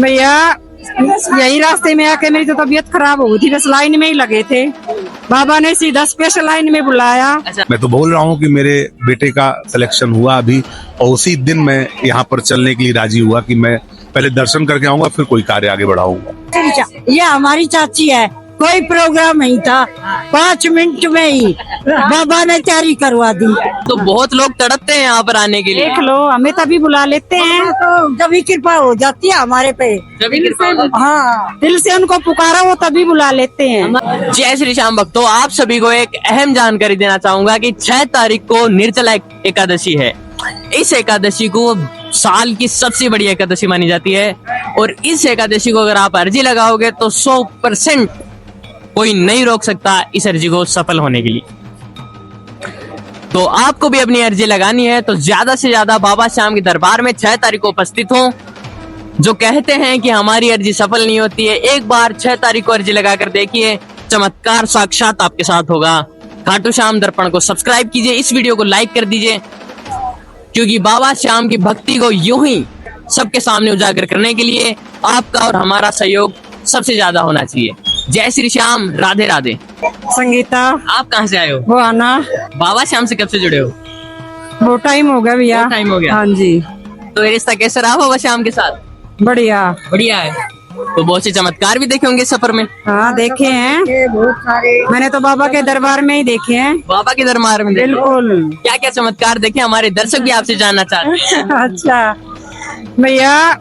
भैया यही रास्ते में आके मेरी तो तबीयत खराब हो गई थी, बस लाइन में ही लगे थे। बाबा ने सीधा स्पेशल लाइन में बुलाया। मैं तो बोल रहा हूँ कि मेरे बेटे का सिलेक्शन हुआ अभी, और उसी दिन मैं यहाँ पर चलने के लिए राजी हुआ कि मैं पहले दर्शन करके आऊंगा, फिर कोई कार्य आगे बढ़ाऊंगा। ये हमारी चाची है, कोई प्रोग्राम नहीं था, 5 मिनट में ही बाबा ने तैयारी करवा दी। तो बहुत लोग तड़पते हैं यहाँ पर आने के लिए। देख लो, हमें तभी बुला लेते हैं तो जब भी कृपा हो जाती है हमारे पे। हाँ, दिल से उनको पुकारा वो तभी बुला लेते हैं। जय श्री श्याम भक्तों, आप सभी को एक अहम जानकारी देना चाहूंगा कि 6 तारीख को निर्जला एकादशी है। इस एकादशी को साल की सबसे बड़ी एकादशी मानी जाती है, और इस एकादशी को अगर आप अर्जी लगाओगे तो 100% कोई नहीं रोक सकता इस अर्जी को सफल होने के लिए। तो आपको भी अपनी अर्जी लगानी है तो ज्यादा से ज्यादा बाबा श्याम के दरबार में 6 तारीख को उपस्थित हो। जो कहते हैं कि हमारी अर्जी सफल नहीं होती है, एक बार 6 तारीख को अर्जी लगाकर देखिए, चमत्कार साक्षात आपके साथ होगा। खाटू श्याम दर्पण को सब्सक्राइब कीजिए, इस वीडियो को लाइक कर दीजिए, क्योंकि बाबा श्याम की भक्ति को यूं ही सबके सामने उजागर करने के लिए आपका और हमारा सहयोग सबसे ज्यादा होना चाहिए। जय श्री श्याम, राधे राधे। संगीता, आप कहाँ से आए हो? वो आना। बाबा श्याम से कब से जुड़े हो? वो टाइम हो गया भैया। टाइम हो गया। हाँ जी। तो ये रिश्ता कैसा रहा बाबा श्याम के साथ? बढ़िया बढ़िया है। तो बहुत से चमत्कार भी देखे होंगे सफर में। हाँ, देखे हैं बहुत सारे। मैंने तो बाबा के दरबार में ही देखे हैं। बाबा के दरबार में? बिल्कुल। क्या क्या चमत्कार देखे? हमारे दर्शक भी आपसे जानना चाहते हैं। अच्छा भैया,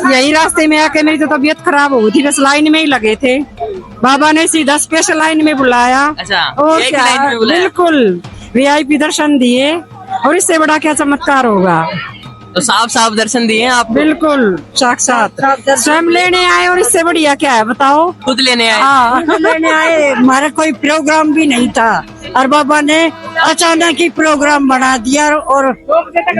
यही रास्ते में आके मेरी तो तबीयत खराब हो गई थी, बस लाइन में ही लगे थे। बाबा ने सीधा स्पेशल लाइन में बुलाया। अच्छा, और VIP क्या, लाइन में बुलाया? बिल्कुल VIP दर्शन दिए, और इससे बड़ा क्या चमत्कार होगा। तो साफ साफ दर्शन दिए आप? बिल्कुल साक्षात स्वयं लेने आए, और इससे बढ़िया क्या है बताओ। खुद लेने आए? हाँ, लेने आए। हमारा कोई प्रोग्राम भी नहीं था, और बाबा ने अचानक ही प्रोग्राम बना दिया और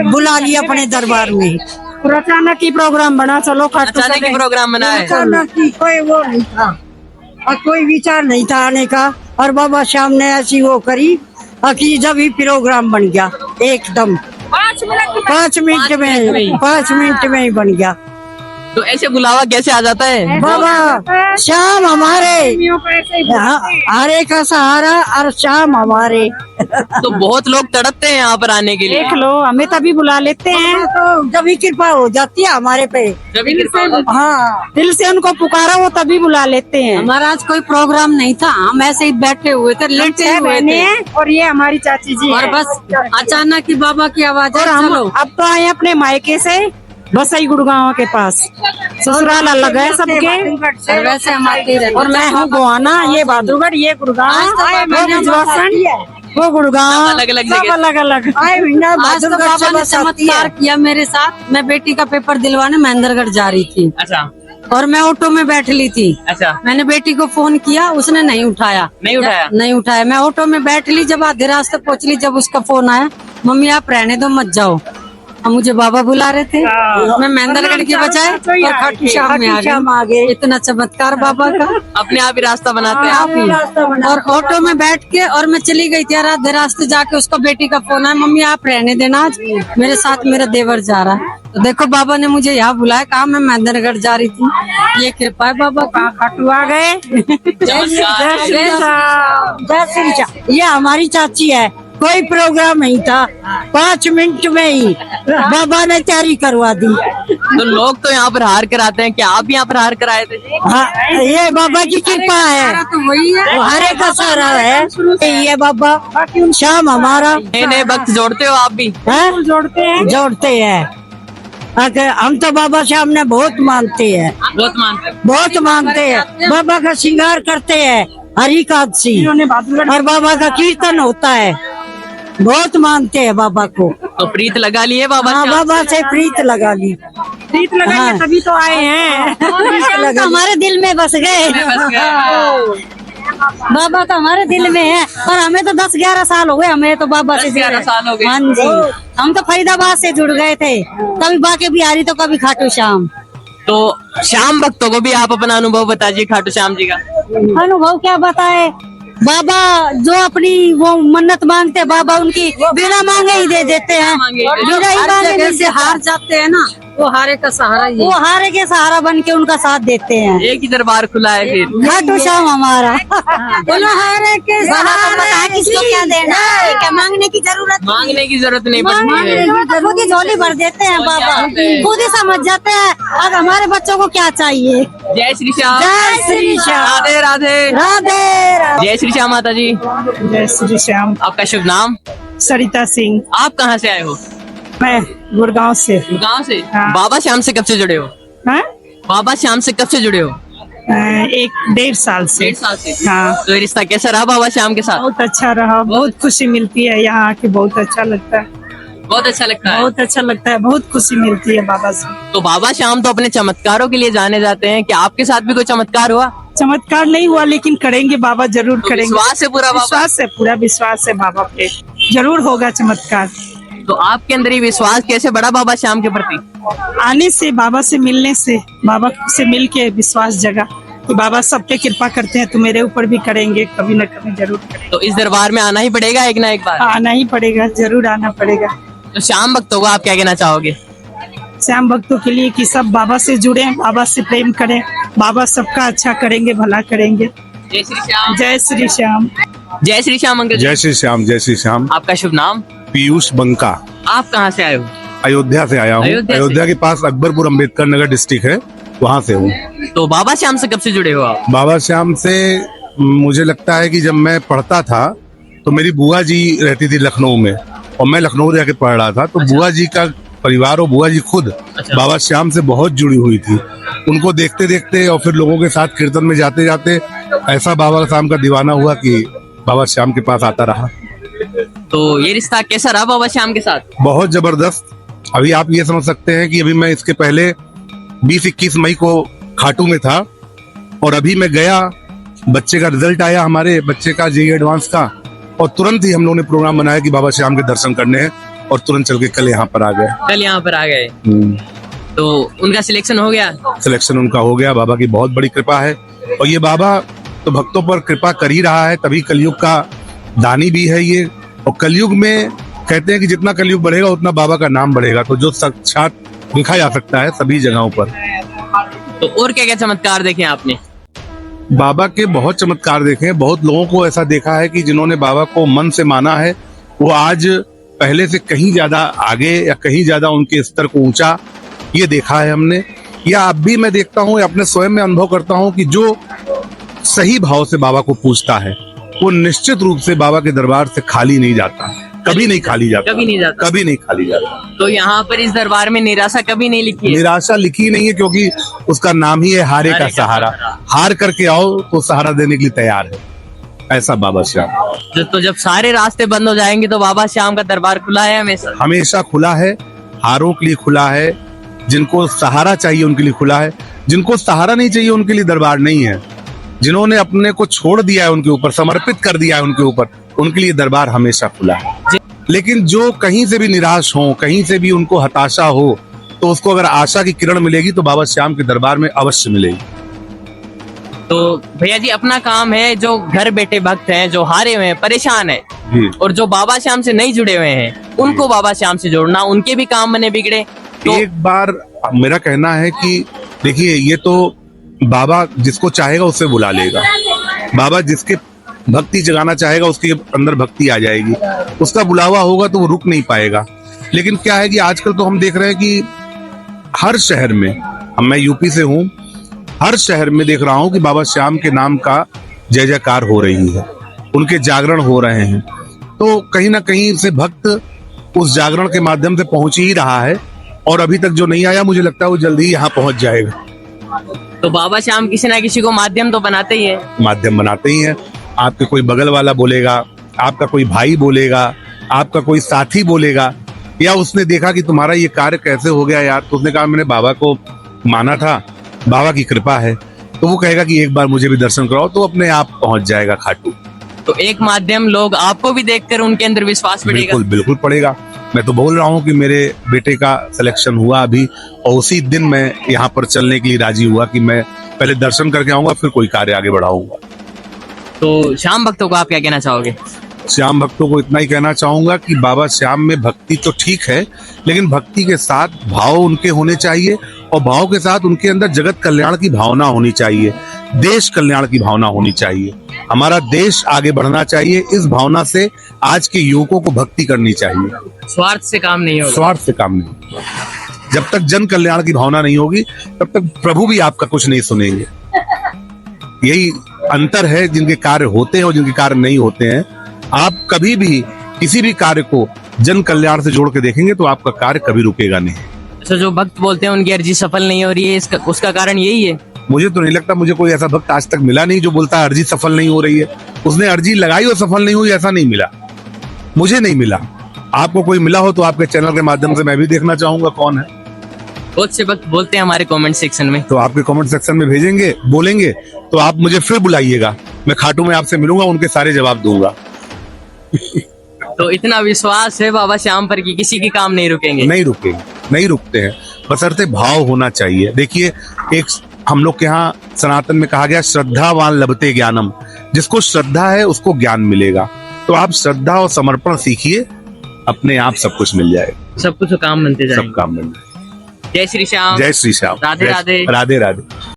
बुला लिया अपने दरबार में। और अचानक ही प्रोग्राम बना, चलो खाटू अचानक ही प्रोग्राम बना है? अचानक ही, कोई वो नहीं था और कोई विचार नहीं था आने का, और बाबा श्याम ने ऐसी वो करी कि जब ही प्रोग्राम बन गया एकदम 5 मिनट में ही बन गया। तो ऐसे बुलावा कैसे आ जाता है? बाबा श्याम हमारे, हरे का सहारा और श्याम हमारे। तो बहुत लोग तड़पते हैं यहाँ पर आने के लिए। देख लो, हमें तभी बुला लेते हैं तो जब भी कृपा हो जाती है हमारे पे। हाँ, दिल से उनको पुकारा वो तभी बुला लेते हैं। हमारा आज कोई प्रोग्राम नहीं था, हम ऐसे ही बैठे हुए थे, लेटे हुए थे, और ये हमारी चाची जी और बस अचानक ही बाबा की आवाज और है, हम चलो। अब तो आए अपने मायके से, बसई गुड़गांव के पास। ससुराल अलग है सबके, और वैसे हम आते ही रहते। और मैं हूँ गोवाना, ये बहादुरगढ़, ये गुड़गांव, वो गुड़गांव, अलग अलग सब अलग अलग। आज तो बाबा ने चमत्कार किया मेरे साथ। मैं बेटी का पेपर दिलवाने महेंद्रगढ़ जा रही थी, अच्छा, और मैं ऑटो में बैठ ली थी। अच्छा, मैंने बेटी को फोन किया, उसने नहीं उठाया। नहीं उठाया। मैं ऑटो में बैठ ली, जब आधे रास्ते पहुंच ली, जब उसका फोन आया, मम्मी आप रहने दो, मत जाओ। अब मुझे बाबा बुला रहे थे, मैं महेंद्रगढ़ के बजाय और खाटू श्याम में आ गए। इतना चमत्कार बाबा का, अपने आप ही रास्ता बनाते हैं आप ही। और ऑटो में बैठ के, और मैं चली गई थी, आधे रास्ते जाके उसका बेटी का फोन आया, मम्मी आप रहने देना, आज मेरे साथ मेरा देवर जा रहा है। तो देखो बाबा ने मुझे यहाँ बुलाया, कहा मैं महेंद्रगढ़ जा रही थी। ये कृपा है बाबा का। खाटू आ गए। ये हमारी चाची है, कोई प्रोग्राम नहीं था, 5 मिनट में ही बाबा ने तैयारी करवा दी। तो लोग तो यहाँ पर हार कर आते हैं, क्या आप यहाँ पर हार कर आए थे? हाँ, ये बाबा की कृपा है, तो वही है, वो हरे का सहारा है। ये बाबा श्याम हमारा। नए नए भक्त जोड़ते हो आप भी? जोड़ते हैं। हम तो बाबा श्याम ने बहुत मानते हैं, बहुत मानते हैं। बाबा का श्रृंगार करते हैं, हरि एकादशी, और बाबा का कीर्तन होता है, बहुत मानते हैं बाबा को। तो प्रीत लगा लिए बाबा? हाँ, बाबा से प्रीत लगा ली। प्रीत लगा तभी तो आए हैं। तो हमारे दिल में बस गए। बाबा तो हमारे दिल में है, और हमें तो 10-11 साल हो गए, हमें तो बाबा से 11 साल हो गए। हाँ जी, हम तो फरीदाबाद से जुड़ गए थे, कभी बाके बिहारी तो कभी खाटू श्याम। तो श्याम भक्तों को भी आप अपना अनुभव बताइए खाटू श्याम जी का। अनुभव क्या बताए, बाबा जो अपनी वो मन्नत मांगते, बाबा उनकी बिना मांगे ही दे देते हैं। बिना ही मांगे से हार जाते हैं ना, वो हारे का सहारा ही वो हारे के सहारा बन के उनका साथ देते हैं। एक ही दरबार खुला है फिर। खाटू श्याम हमारा बोलो हारे के सहारा, किसको क्या देना है, क्या मांगने की जरूरत मांगने की जरूरत नहीं पड़ती है। खुद ही झोली भर देते हैं बाबा, खुद ही समझ जाते हैं अब हमारे बच्चों को क्या चाहिए। जय श्री श्याम। जय श्री श्याम। राधे राधे। राधे राधे। जय श्री श्याम माता जी। जय श्री श्याम। आपका शुभ नाम? सरिता सिंह। आप कहाँ से आए हो? मैं गुड़गांव से। गांव से। हाँ। बाबा श्याम से कब से जुड़े हो? हाँ? बाबा श्याम से कब से जुड़े हो? 1-1.5 साल से। 1.5 साल से। हाँ। तो ये रिश्ता कैसा रहा बाबा श्याम के साथ? बहुत अच्छा रहा, बहुत खुशी मिलती है यहाँ आके, बहुत अच्छा लगता है, बहुत अच्छा लगता है। बहुत अच्छा लगता है, बहुत खुशी मिलती है बाबा से। तो बाबा श्याम तो अपने चमत्कारों के लिए जाने जाते हैं, क्या आपके साथ भी कोई चमत्कार हुआ? चमत्कार नहीं हुआ लेकिन करेंगे बाबा, जरूर तो करेंगे। विश्वास है पूरा बाबा? विश्वास है, पूरा विश्वास है बाबा पे, जरूर होगा चमत्कार। तो आपके अंदर ये विश्वास कैसे बढ़ा बाबा श्याम के प्रति? आने से, बाबा से मिलने से, बाबा से मिल के विश्वास जगा कि बाबा सब पे कृपा करते हैं तो मेरे ऊपर भी करेंगे, कभी न कभी जरूर करेंगे। तो इस दरबार में आना ही पड़ेगा एक ना एक बार। आना ही पड़ेगा, जरूर आना पड़ेगा। तो श्याम भक्तों को आप क्या कहना चाहोगे? श्याम भक्तों के लिए कि सब बाबा से जुड़े, बाबा से प्रेम करें, बाबा सबका अच्छा करेंगे, भला करेंगे। जय श्री श्याम। जय श्री श्याम। जय श्री श्याम अंकल। जय श्री श्याम। जय श्री श्याम। आपका शुभ नाम? पीयूष बंका। आप कहाँ से आए हो? अयोध्या से आया हूँ। अयोध्या से? अयोध्या के पास अकबरपुर अम्बेडकर नगर डिस्ट्रिक्ट है, वहाँ से हूँ। तो बाबा श्याम से कब से जुड़े हो आप? बाबा श्याम से मुझे लगता है कि जब मैं पढ़ता था तो मेरी बुआ जी रहती थी लखनऊ में और मैं लखनऊ रह के पढ़ रहा था, तो बुआ जी का परिवार और बुआ जी खुद बाबा श्याम से बहुत जुड़ी हुई थी। उनको देखते देखते और फिर लोगों के साथ कीर्तन में जाते जाते ऐसा बाबा श्याम का दीवाना हुआ कि बाबा श्याम के पास आता रहा। तो ये रिश्ता कैसा रहा बाबा श्याम के साथ? बहुत जबरदस्त। अभी आप ये समझ सकते हैं कि अभी मैं इसके पहले 20-21 मई को खाटू में था और अभी मैं गया, बच्चे का रिजल्ट आया, हमारे बच्चे का जेईई एडवांस का, और तुरंत ही हम लोगों ने प्रोग्राम बनाया कि बाबा श्याम के दर्शन करने हैं और तुरंत चल के कल यहाँ पर आ गए। कल यहाँ पर आ गए। तो उनका सिलेक्शन हो गया? सिलेक्शन उनका हो गया। बाबा की बहुत बड़ी कृपा है और ये बाबा तो भक्तों पर कृपा कर ही रहा है, तभी कलयुग का दानी भी है ये। और कलयुग में कहते हैं कि जितना कलयुग बढ़ेगा उतना बाबा का नाम बढ़ेगा, तो जो साक्षात देखा जा सकता है सभी जगहों पर। तो और क्या क्या चमत्कार देखे आपने? बाबा के बहुत चमत्कार देखे हैं। बहुत लोगों को ऐसा देखा है कि जिन्होंने बाबा को मन से माना है वो आज पहले से कहीं ज्यादा आगे या कहीं ज्यादा उनके स्तर को ऊंचा, ये देखा है हमने। या अब भी मैं देखता हूँ, अपने स्वयं में अनुभव करता हूँ कि जो सही भाव से बाबा को पूछता है वो निश्चित रूप से बाबा के दरबार से खाली नहीं जाता, कभी नहीं खाली जाता, कभी नहीं जाता, कभी नहीं खाली जाता। तो यहाँ पर इस दरबार में निराशा कभी नहीं लिखी है? निराशा लिखी नहीं है क्योंकि उसका नाम ही है हारे का सहारा। हार करके आओ तो सहारा देने के लिए तैयार है, ऐसा बाबा श्याम। तो जब सारे रास्ते बंद हो जाएंगे तो बाबा श्याम का दरबार खुला है हमेशा? हमेशा खुला है, हारों के लिए खुला है, जिनको सहारा चाहिए उनके लिए खुला है, जिनको सहारा नहीं चाहिए उनके लिए दरबार नहीं है। जिन्होंने अपने को छोड़ दिया है उनके ऊपर, समर्पित कर दिया है उनके ऊपर, उनके लिए दरबार हमेशा खुला है। लेकिन जो कहीं से भी निराश हो, कहीं से भी उनको हताशा हो, तो उसको अगर आशा की किरण मिलेगी तो बाबा श्याम के दरबार में अवश्य मिलेगी। तो भैया जी अपना काम है, जो घर बैठे भक्त हैं, जो हारे हुए हैं, परेशान है, जी। और जो बाबा श्याम से नहीं जुड़े हुए हैं उनको बाबा श्याम से जोड़ना, उनके भी काम बने बिगड़े। तो एक बार मेरा कहना है कि देखिए, ये तो बाबा जिसको चाहेगा उससे बुला लेगा। बाबा जिसके भक्ति जगाना चाहेगा उसके अंदर भक्ति आ जाएगी, उसका बुलावा होगा तो वो रुक नहीं पाएगा। लेकिन क्या है कि आजकल तो हम देख रहे हैं कि हर शहर में, हम मैं यूपी से हूँ, हर शहर में देख रहा हूँ कि बाबा श्याम के नाम का जय जयकार हो रही है, उनके जागरण हो रहे हैं। तो कहीं ना कहीं से भक्त उस जागरण के माध्यम से पहुंच ही रहा है, और अभी तक जो नहीं आया मुझे लगता है वो जल्दी ही यहाँ पहुंच जाएगा। तो बाबा श्याम किसी ना किसी को माध्यम तो बनाते ही है। माध्यम बनाते ही हैं। आपके कोई बगल वाला बोलेगा, आपका कोई भाई बोलेगा, आपका कोई साथी बोलेगा, या उसने देखा कि तुम्हारा ये कार्य कैसे हो गया यार, तो उसने कहा मैंने बाबा को माना था, बाबा की कृपा है, तो वो कहेगा कि एक बार मुझे भी दर्शन कराओ, तो अपने आप पहुंच जाएगा खाटू। तो एक माध्यम, लोग आपको भी देखकर उनके अंदर विश्वास बढ़ेगा। बिल्कुल बिल्कुल पड़ेगा। मैं तो बोल रहा हूँ कि मेरे बेटे का सिलेक्शन हुआ अभी, और उसी दिन मैं यहाँ पर चलने के लिए राजी हुआ कि मैं पहले दर्शन करके आऊंगा, फिर कोई कार्य आगे बढ़ाऊंगा। तो श्याम भक्तों को आप क्या कहना चाहोगे? श्याम भक्तों को इतना ही कहना चाहूंगा कि बाबा श्याम में भक्ति तो ठीक है, लेकिन भक्ति के साथ भाव उनके होने चाहिए और भाव के साथ उनके अंदर जगत कल्याण की भावना होनी चाहिए, देश कल्याण की भावना होनी चाहिए। हमारा देश आगे बढ़ना चाहिए, इस भावना से आज के युवकों को भक्ति करनी चाहिए। स्वार्थ से काम नहीं होगा। स्वार्थ से काम नहीं। जब तक जन कल्याण की भावना नहीं होगी तब तक प्रभु भी आपका कुछ नहीं सुनेंगे। यही अंतर है, जिनके कार्य होते हैं और जिनके कार्य नहीं होते हैं। आप कभी भी किसी भी कार्य को जन कल्याण से जोड़ के देखेंगे तो आपका कार्य कभी रुकेगा नहीं। तो जो भक्त बोलते हैं उनकी अर्जी सफल नहीं हो रही है, इसका उसका कारण यही है। मुझे तो नहीं लगता, मुझे कोई ऐसा भक्त आज तक मिला नहीं जो बोलता है अर्जी सफल नहीं हो रही है। उसने अर्जी लगाई और सफल नहीं हुई, ऐसा नहीं मिला, मुझे नहीं मिला। आपको कोई मिला हो तो आपके चैनल के माध्यम से मैं भी देखना चाहूंगा कौन है। बहुत से भक्त बोलते हैं हमारे कमेंट सेक्शन में, तो आपके कमेंट सेक्शन में भेजेंगे, बोलेंगे तो आप मुझे फिर बुलाइएगा, मैं खाटू में आपसे मिलूंगा, उनके सारे जवाब दूंगा। तो इतना विश्वास है बाबा श्याम पर कि किसी के काम नहीं रुकेंगे। नहीं रुकेंगे, नहीं रुकते हैं, बशर्ते भाव होना चाहिए। देखिए, एक हम लोग के यहाँ सनातन में कहा गया श्रद्धावान लभते ज्ञानम, जिसको श्रद्धा है उसको ज्ञान मिलेगा। तो आप श्रद्धा और समर्पण सीखिए, अपने आप सब कुछ मिल जाएगा, सब कुछ काम बनते जाएंगे। सब काम मिल जाएगा। जय श्री श्याम। जय श्री श्याम। राधे राधे। राधे राधे।